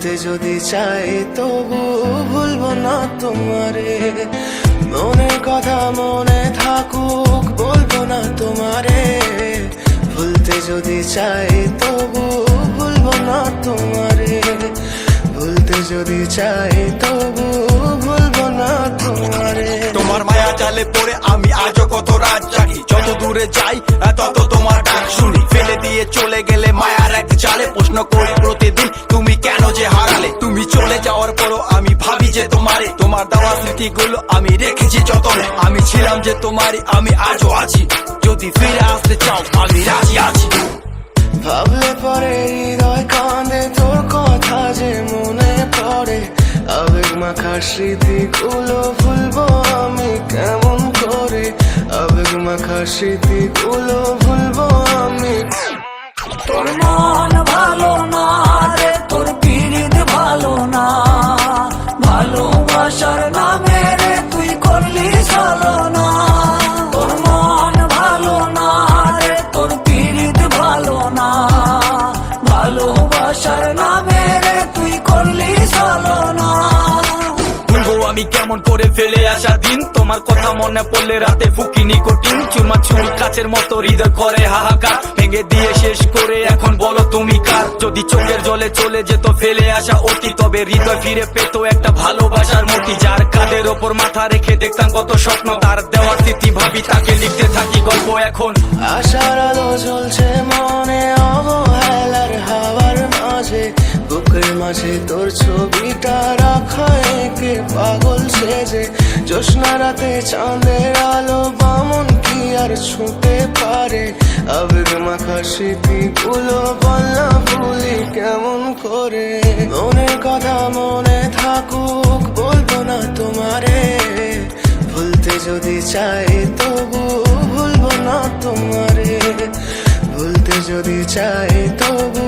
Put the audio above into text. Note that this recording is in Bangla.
ভুলতে যদি চাই তবু ভুলবো না তোমারে। মনের কথা মনে থাকুক বলবো না তোমারে। ভুলতে যদি চাই তবু ভুলবো না তোমারে। ভুলতে যদি চাই তবু ভুলবো না তোমারে। তোমার মায়া জালে পড়ে আমি আজও কত রাত জাগি, যত দূরে যাই তত তোমার ডাক শুনি। ফেলে দিয়ে চলে গেলে মায়ার এক জালে প্রশ্ন করি প্রতিদিন তুমি কেন যে হারালে। তুমি চলে যাওয়ার পরও আমি ভাবি যে তোমারে, তোমার দেওয়া স্মৃতিগুলো আমি রেখেছি যতনে। আমি ছিলাম যে তোমারই, আমি আজও আছি, যদি ফিরে আসতে চাও আমি রাজি আছি। ভাবলে পরে হৃদয় কাঁদে তোর কথা যে মনে পড়ে। আবেগ মাখা স্মৃতিগুলো ভুলবো আমি কেমন করে। আবেগ মাখা স্মৃতিগুলো ভুলবো আমি। তোর মন ভালো না রে, তোর পীড়িত ভালো না। ভালোবাসার নামে রে তুই করলি ছলনা। তোর মন ভালো না রে, তোর পীড়িত ভালো না। ভালোবাসার নামে রে তুই করলি ছলনা। ভুলবো আমি কেমন করে ফেলে আসা দিন, তোমার কথা মনে পড়লে রাতে ফুকি নিকোটিন। চুরমা চুর কাচের মতো হৃদয় করে হাহাকার, ভেঙে দিয়ে শেষ করে এখন বলো তুমি কার। যদি চোখের জলে চলে যেত ফেলে আসা অতি, তবে হৃদয় ফিরে পেত একটা ভালোবাসার মতি। যার কাঁধের ওপর মাথা রেখে দেখতাম কত স্বপ্ন, তার দেওয়ার স্মৃতি ভাবি তাকে লিখতে থাকি গল্প এখন। আশার আলো জ্বলছে মনে অবহেলার হাওয়ার মাঝে। বুকের মাঝে তোর ছবিটা রাখা একে পাগল সেজে। জ্যোৎস্না রাতে চাঁদের আলো বামন কি আর ছুঁতে পারে। আবেগ মাখা স্মৃতিগুলো বলনা ভুলি কেমন করে। মনের কথা মনে থাকুক বলবো না তোমারে। ভুলতে যদি চাই তবু ভুলবো না তোমারে। ভুলতে যদি চাই তবু